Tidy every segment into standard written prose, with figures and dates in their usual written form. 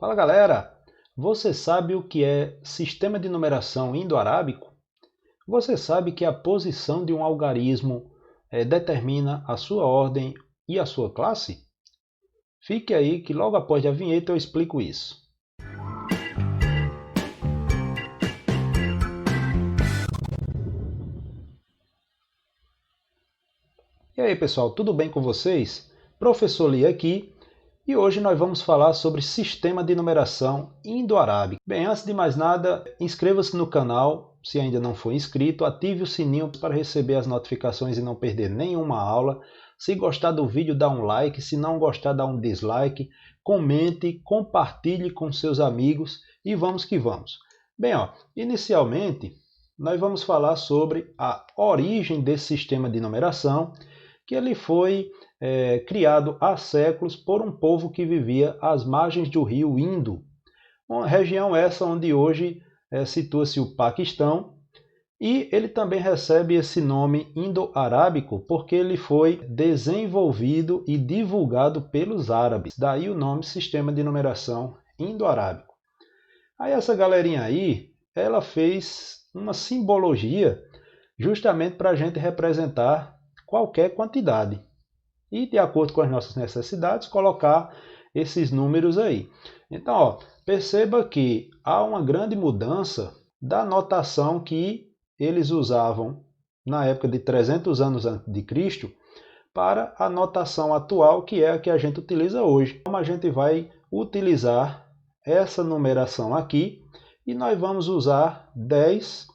Fala galera, você sabe o que é sistema de numeração indo-arábico? Você sabe que a posição de um algarismo determina a sua ordem e a sua classe? Fique aí que logo após a vinheta eu explico isso. E aí pessoal, tudo bem com vocês? Professor Lee aqui. E hoje nós vamos falar sobre sistema de numeração indo-arábico. Bem, antes de mais nada, inscreva-se no canal, se ainda não for inscrito, ative o sininho para receber as notificações e não perder nenhuma aula. Se gostar do vídeo, dá um like, se não gostar, dá um dislike, comente, compartilhe com seus amigos e vamos que vamos. Bem, inicialmente, nós vamos falar sobre a origem desse sistema de numeração, que ele foi criado há séculos por um povo que vivia às margens do rio Indo, uma região essa onde hoje situa-se o Paquistão, e ele também recebe esse nome indo-arábico porque ele foi desenvolvido e divulgado pelos árabes, daí o nome Sistema de Numeração Indo-Arábico. Aí essa galerinha aí, ela fez uma simbologia justamente para a gente representar qualquer quantidade e, de acordo com as nossas necessidades, colocar esses números aí. Então, perceba que há uma grande mudança da notação que eles usavam na época de 300 anos antes de Cristo para a notação atual, que é a que a gente utiliza hoje. Então, a gente vai utilizar essa numeração aqui e nós vamos usar 10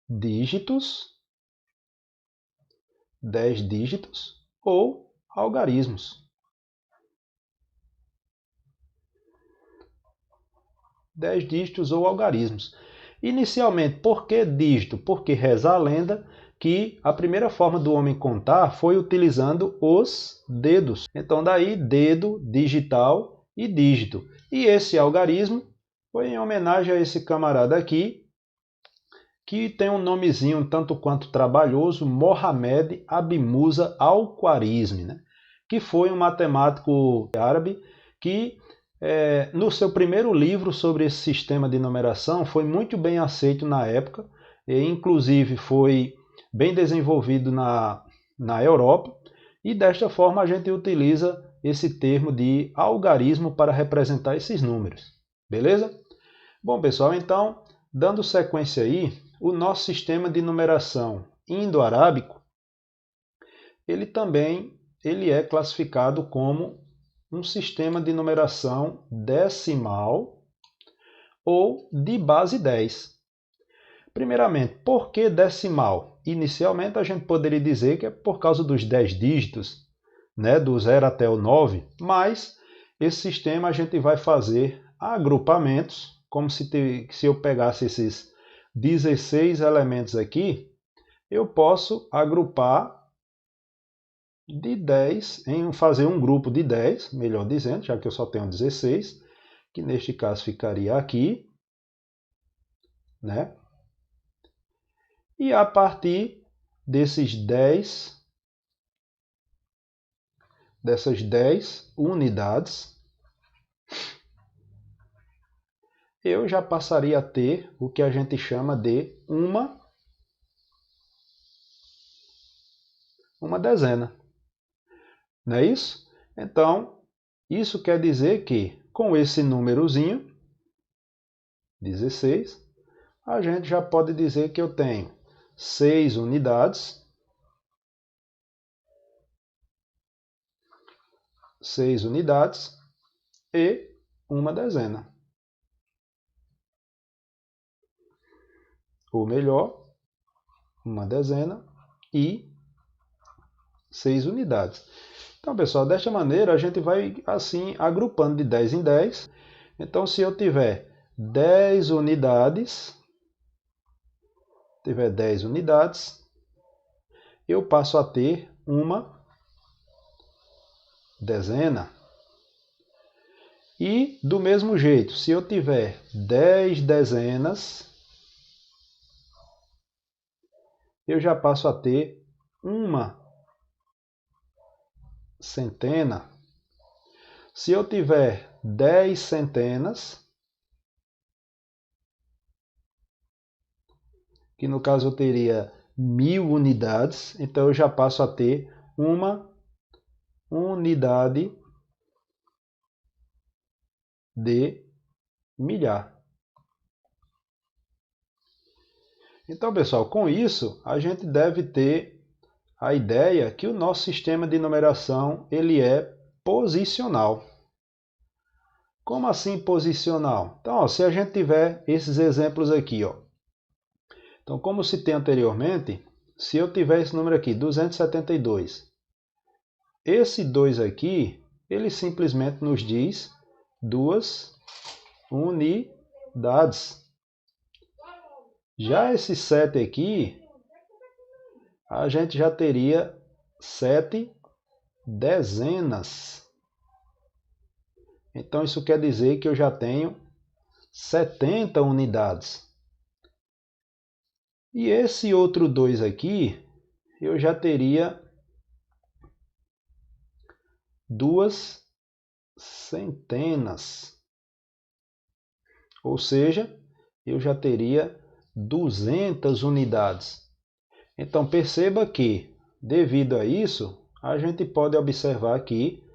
dígitos ou algarismos. 10 dígitos ou algarismos. Inicialmente, por que dígito? Porque reza a lenda que a primeira forma do homem contar foi utilizando os dedos. Então daí dedo, digital e dígito. E esse algarismo foi em homenagem a esse camarada aqui, que tem um nomezinho tanto quanto trabalhoso, Mohamed Abi Musa al-Khwarizmi, né? Que foi um matemático árabe que, no seu primeiro livro sobre esse sistema de numeração, foi muito bem aceito na época, e inclusive foi bem desenvolvido na Europa, e desta forma a gente utiliza esse termo de algarismo para representar esses números. Beleza? Bom, pessoal, então, dando sequência aí, o nosso sistema de numeração indo-arábico, ele é classificado como um sistema de numeração decimal ou de base 10. Primeiramente, por que decimal? Inicialmente a gente poderia dizer que é por causa dos 10 dígitos, né, do 0 até o 9, mas esse sistema a gente vai fazer agrupamentos, como se eu pegasse esses 16 elementos aqui, eu posso agrupar de 10, fazer um grupo de 10, melhor dizendo, já que eu só tenho 16, que neste caso ficaria aqui, né? E a partir dessas 10 unidades, eu já passaria a ter o que a gente chama de uma dezena. Não é isso? Então, isso quer dizer que com esse númerozinho, 16, a gente já pode dizer que eu tenho 6 unidades, 6 unidades e uma dezena. Ou melhor, uma dezena e 6 unidades. Então, pessoal, desta maneira a gente vai assim agrupando de 10 em 10. Então, se eu tiver 10 unidades, eu passo a ter uma dezena. E do mesmo jeito, se eu tiver 10 dezenas, eu já passo a ter uma centena. Se eu tiver 10 centenas, que no caso eu teria 1000 unidades, então eu já passo a ter uma unidade de milhar. Então, pessoal, com isso, a gente deve ter a ideia que o nosso sistema de numeração ele é posicional. Como assim posicional? Então, ó, se a gente tiver esses exemplos aqui, ó. Então, como citei anteriormente, se eu tiver esse número aqui, 272, esse 2 aqui, ele simplesmente nos diz 2 unidades. Já esse 7 aqui, a gente já teria 7 dezenas. Então, isso quer dizer que eu já tenho 70 unidades. E esse outro 2 aqui, eu já teria 2 centenas. Ou seja, eu já teria 200 unidades. Então, perceba que, devido a isso, a gente pode observar que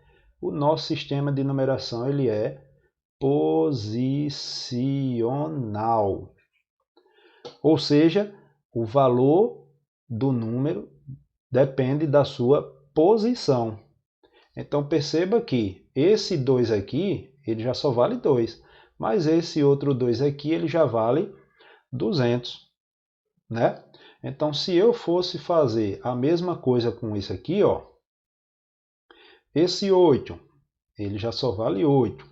o nosso sistema de numeração ele é posicional. Ou seja, o valor do número depende da sua posição. Então perceba que esse 2 aqui, ele já só vale 2, mas esse outro 2 aqui, ele já vale 200, né? Então se eu fosse fazer a mesma coisa com isso aqui, ó, esse 8, ele já só vale 8,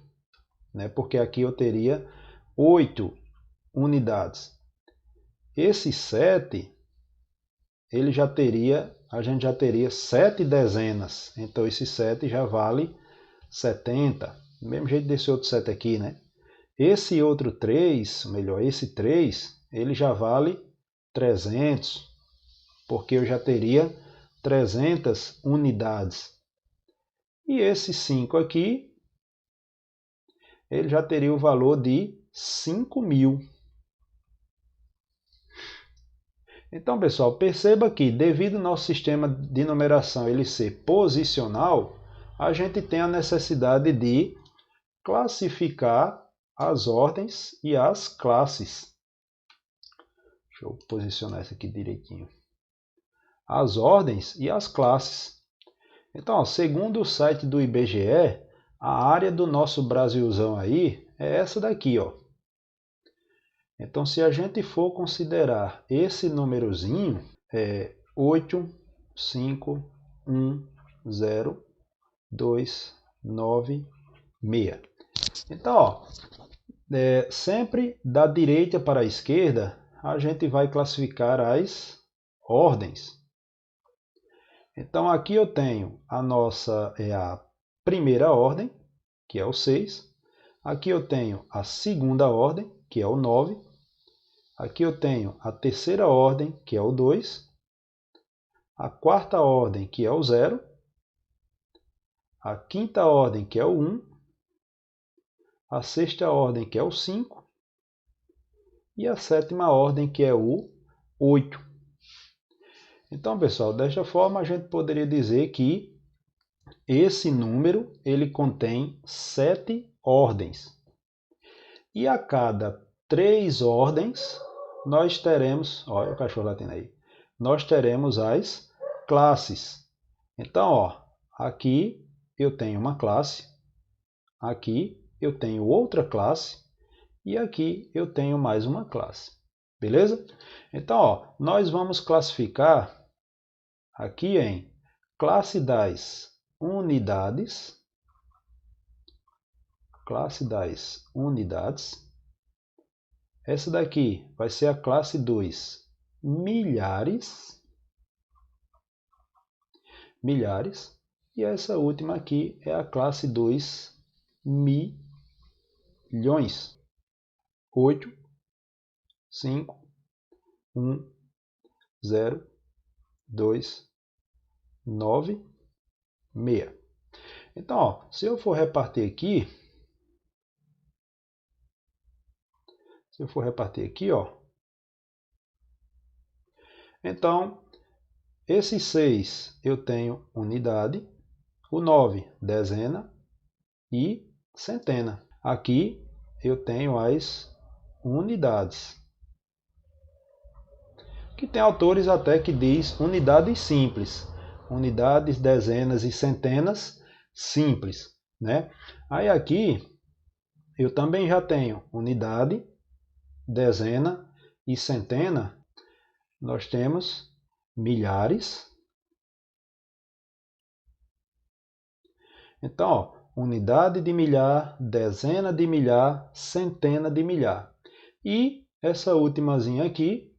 né? Porque aqui eu teria 8 unidades. Esse 7, ele já teria, a gente já teria 7 dezenas. Então esse 7 já vale 70. Do mesmo jeito desse outro 7 aqui, né? Esse outro 3, melhor, esse 3, ele já vale 300, porque eu já teria 300 unidades. E esse 5 aqui, ele já teria o valor de 5.000. Então, pessoal, perceba que, devido ao nosso sistema de numeração ele ser posicional, a gente tem a necessidade de classificar as ordens e as classes. Deixa eu posicionar isso aqui direitinho. As ordens e as classes. Então, ó, segundo o site do IBGE, a área do nosso Brasilzão aí é essa daqui, ó. Então, se a gente for considerar esse númerozinho, é 8, 5, 1, 0, 2, 9, 6. Então, ó, sempre da direita para a esquerda, a gente vai classificar as ordens. Então, aqui eu tenho a nossa a primeira ordem, que é o 6. Aqui eu tenho a segunda ordem, que é o 9. Aqui eu tenho a terceira ordem, que é o 2. A quarta ordem, que é o 0. A quinta ordem, que é o 1. A sexta ordem, que é o 5. E a sétima ordem, que é o 8. Então, pessoal, desta forma a gente poderia dizer que esse número ele contém 7 ordens. E a cada 3 ordens, nós teremos, olha o cachorro latindo aí, nós teremos as classes. Então, ó, aqui eu tenho uma classe, aqui eu tenho outra classe e aqui eu tenho mais uma classe. Beleza? Então, ó, nós vamos classificar aqui em classe das unidades, classe das unidades. Essa daqui vai ser a classe dos milhares, milhares, e essa última aqui é a classe dos milhões. 8, 5, 1, 0, 2, 9, 6. Então, ó, se eu for repartir aqui, Se eu for repartir aqui, ó. Então, esse 6 eu tenho unidade, o 9 dezena e centena. Aqui eu tenho as unidades. Que tem autores até que diz unidades simples. Unidades, dezenas e centenas simples, né? Aí aqui eu também já tenho unidade, dezena e centena. Nós temos milhares. Então, ó, unidade de milhar, dezena de milhar, centena de milhar. E essa ultimazinha aqui,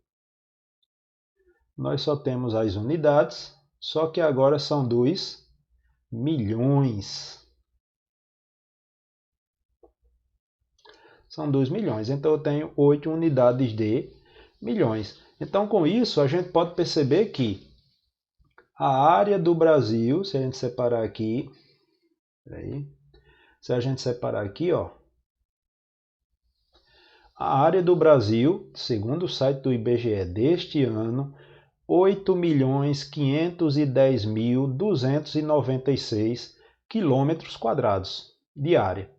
nós só temos as unidades, só que agora são dos milhões. São 2 milhões. Então eu tenho 8 unidades de milhões. Então com isso a gente pode perceber que a área do Brasil, se a gente separar aqui, se a gente separar aqui, ó, a área do Brasil, segundo o site do IBGE deste ano, 8.510.296 quilômetros quadrados de área.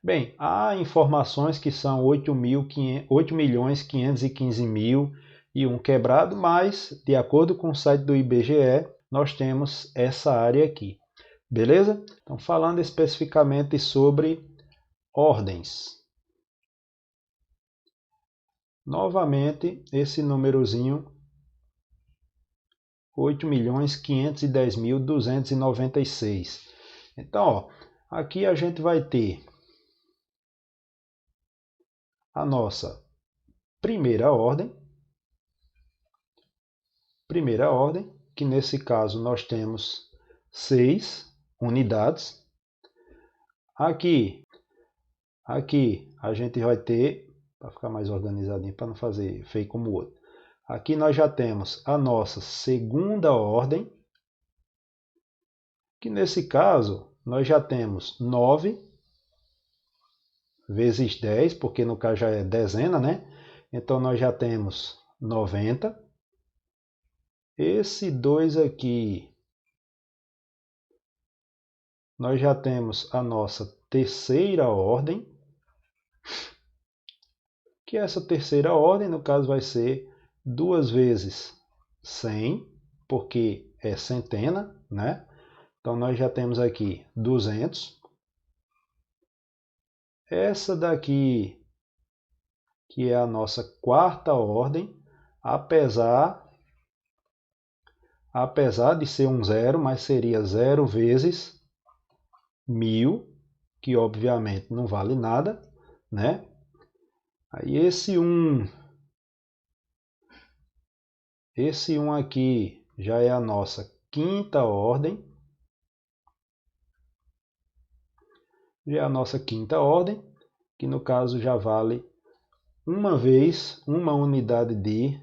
Bem, há informações que são 8.515.000 e um quebrado, mas, de acordo com o site do IBGE, nós temos essa área aqui. Beleza? Então, falando especificamente sobre ordens. Novamente, esse númerozinho, 8.510.296. Então, ó, aqui a gente vai ter a nossa primeira ordem, que nesse caso nós temos 6 unidades. Aqui a gente vai ter, para ficar mais organizadinho, para não fazer feio como o outro. Aqui nós já temos a nossa segunda ordem, que nesse caso nós já temos 9 vezes 10, porque no caso já é dezena, né? Então nós já temos 90. Esse 2 aqui, nós já temos a nossa terceira ordem, que essa terceira ordem, no caso, vai ser 2 vezes 100, porque é centena, né? Então nós já temos aqui 200. Essa daqui, que é a nossa quarta ordem, apesar de ser um zero, mas seria 0 vezes 1000, que obviamente não vale nada, né? Aí esse 1 aqui já é a nossa quinta ordem. Já é a nossa quinta ordem, que no caso já vale uma vez uma unidade de,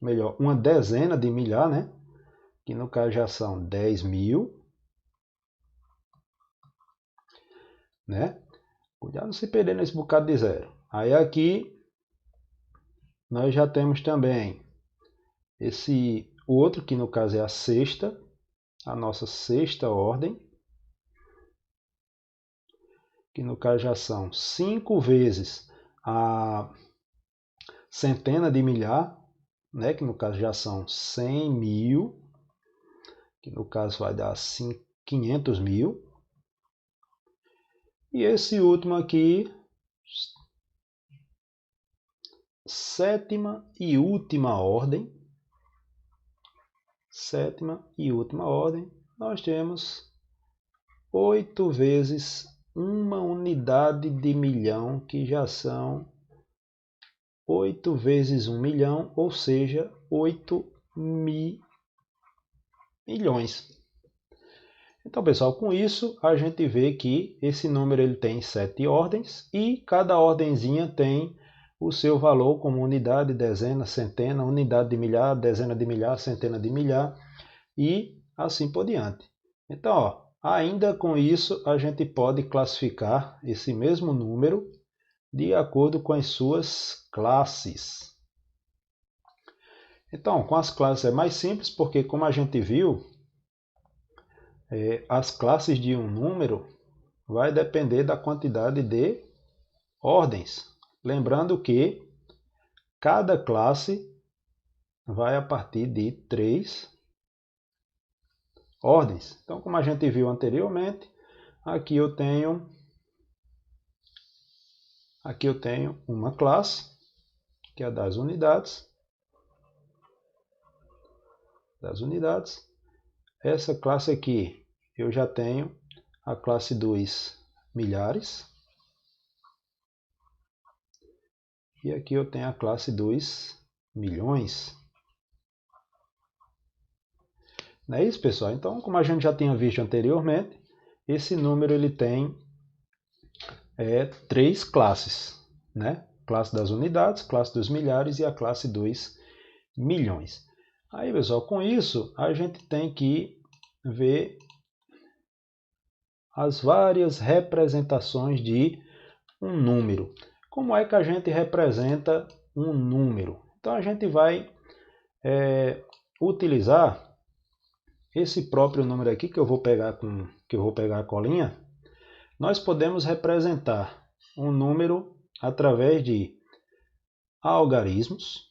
melhor, uma dezena de milhar, né? Que no caso já são 10.000, né? Cuidado não se perder nesse bocado de zero. Aí aqui nós já temos também esse outro, que no caso é a sexta, a nossa sexta ordem, que no caso já são 5 vezes a centena de milhar, né? Que no caso já são 100.000, que no caso vai dar 500.000. E esse último aqui, sétima e última ordem, nós temos 8 vezes uma unidade de milhão, que já são 8 vezes 1 milhão, ou seja, 8.000 milhões. Então, pessoal, com isso a gente vê que esse número ele tem 7 ordens e cada ordenzinha tem o seu valor como unidade, dezena, centena, unidade de milhar, dezena de milhar, centena de milhar e assim por diante. Então, ó, ainda com isso a gente pode classificar esse mesmo número de acordo com as suas classes. Então, com as classes é mais simples, porque como a gente viu, as classes de um número vai depender da quantidade de ordens. Lembrando que cada classe vai a partir de 3 ordens. Então, como a gente viu anteriormente, aqui eu tenho uma classe, que é a das unidades. Essa classe aqui, eu já tenho a classe dos milhares. E aqui eu tenho a classe dos milhões. Não é isso, pessoal? Então, como a gente já tinha visto anteriormente, esse número ele tem 3 classes, né? Classe das unidades, classe dos milhares e a classe dos milhões. Aí, pessoal, com isso, a gente tem que ver as várias representações de um número. Como é que a gente representa um número? Então, a gente vai utilizar esse próprio número aqui, que eu vou pegar a colinha. Nós podemos representar um número através de algarismos.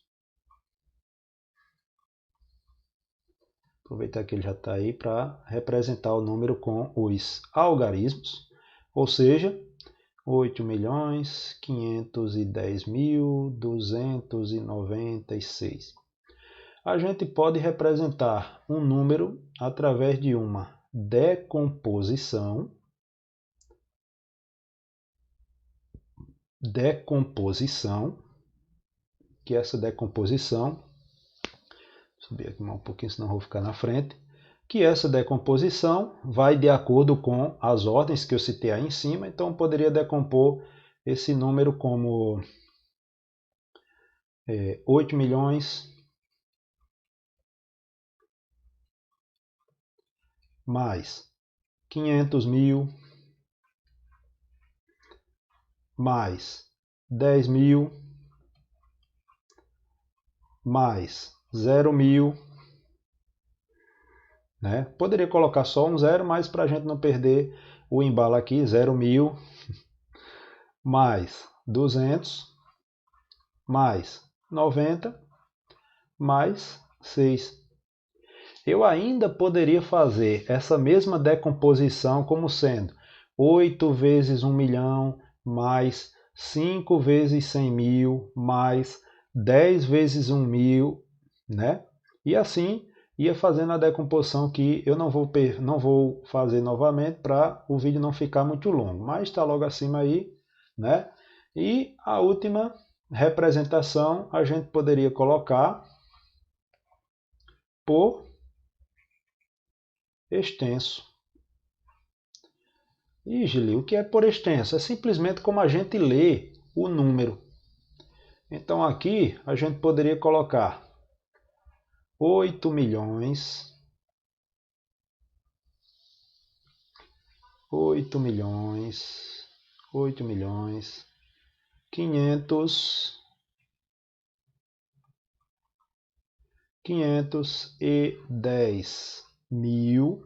Aproveitar que ele já está aí para representar o número com os algarismos, ou seja, 8.510.296. A gente pode representar um número através de uma decomposição. Que essa decomposição, subir aqui um pouquinho, senão vou ficar na frente, que essa decomposição vai de acordo com as ordens que eu citei aí em cima. Então, eu poderia decompor esse número como 8 milhões mais 500 mil mais 10 mil mais 0 mil. Né? Poderia colocar só um zero, mas para a gente não perder o embalo aqui, 0 mil mais 200 mais 90 mais 6. Eu ainda poderia fazer essa mesma decomposição como sendo 8 vezes 1 milhão mais 5 vezes 100 mil mais 10 vezes 1 mil, né? E assim ia fazendo a decomposição, que eu não vou fazer novamente para o vídeo não ficar muito longo, mas está logo acima aí, né? E a última representação a gente poderia colocar por extenso. E, Gili, o que é por extenso? É simplesmente como a gente lê o número. Então aqui a gente poderia colocar 8 milhões 510 mil,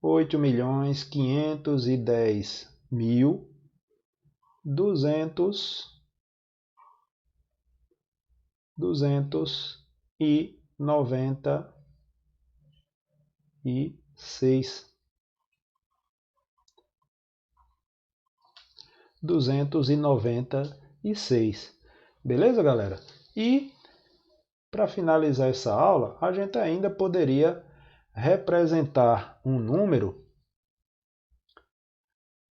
8.510.296. Beleza, galera? E para finalizar essa aula, a gente ainda poderia representar um número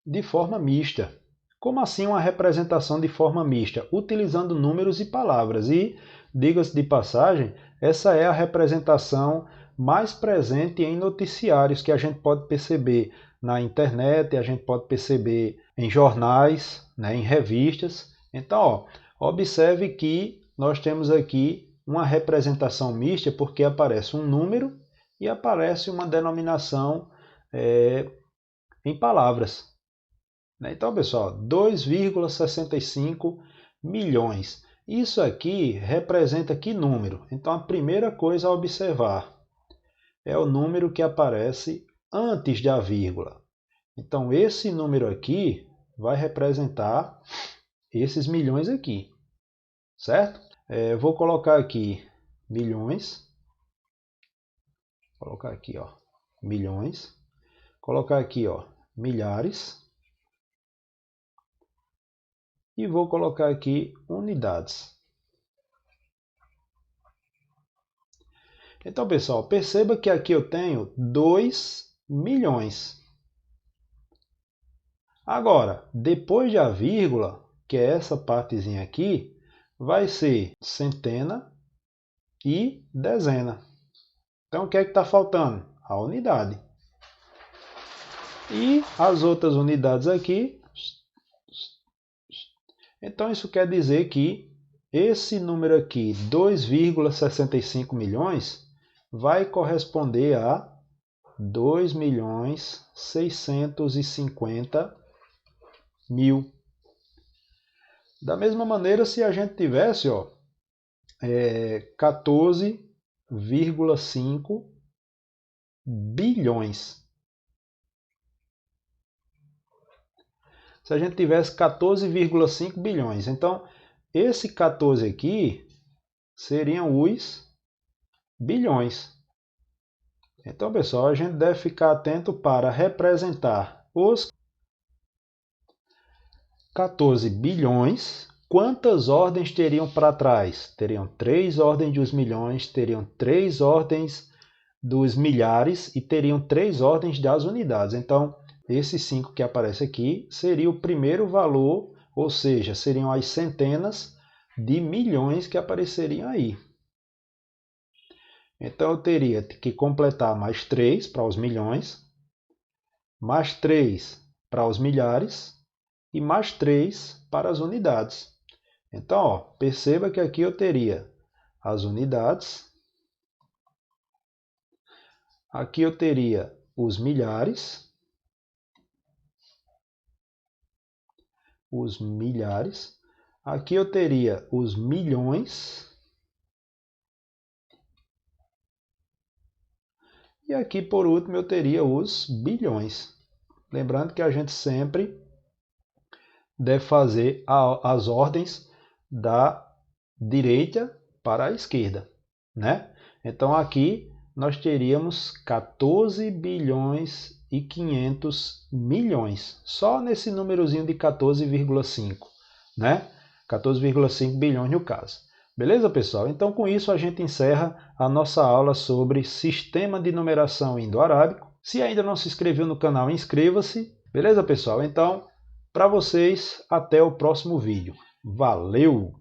de forma mista. Como assim uma representação de forma mista? Utilizando números e palavras. E, diga-se de passagem, essa é a representação mais presente em noticiários, que a gente pode perceber na internet, a gente pode perceber em jornais, né, em revistas. Então, observe que nós temos aqui uma representação mista, porque aparece um número e aparece uma denominação em palavras. Então, pessoal, 2,65 milhões. Isso aqui representa que número? Então, a primeira coisa a observar é o número que aparece antes da vírgula. Então, esse número aqui vai representar esses milhões aqui, certo? Vou colocar aqui milhões, colocar aqui, ó, milhões, colocar aqui, ó, milhares, e vou colocar aqui unidades. Então, pessoal, perceba que aqui eu tenho 2 milhões. Agora, depois da vírgula, que é essa partezinha aqui, vai ser centena e dezena. Então, o que é que está faltando? A unidade. E as outras unidades aqui. Então, isso quer dizer que esse número aqui, 2,65 milhões, vai corresponder a 2.650.000. Da mesma maneira, se a gente tivesse 14,5 bilhões. Se a gente tivesse 14,5 bilhões. Então, esse 14 aqui seriam os bilhões. Então, pessoal, a gente deve ficar atento para representar os 14 bilhões. Quantas ordens teriam para trás? Teriam 3 ordens dos milhões, teriam 3 ordens dos milhares e teriam 3 ordens das unidades. Então, esse 5 que aparece aqui seria o primeiro valor, ou seja, seriam as centenas de milhões que apareceriam aí. Então, eu teria que completar mais 3 para os milhões, mais 3 para os milhares e mais 3 para as unidades. Então, perceba que aqui eu teria as unidades, aqui eu teria os milhares, aqui eu teria os milhões, e aqui por último eu teria os bilhões. Lembrando que a gente sempre deve fazer as ordens da direita para a esquerda, né? Então aqui nós teríamos 14 bilhões e 500 milhões, só nesse númerozinho de 14,5, né? 14,5 bilhões no caso. Beleza, pessoal? Então com isso a gente encerra a nossa aula sobre sistema de numeração indo-arábico. Se ainda não se inscreveu no canal, inscreva-se. Beleza, pessoal? Então, para vocês, até o próximo vídeo. Valeu!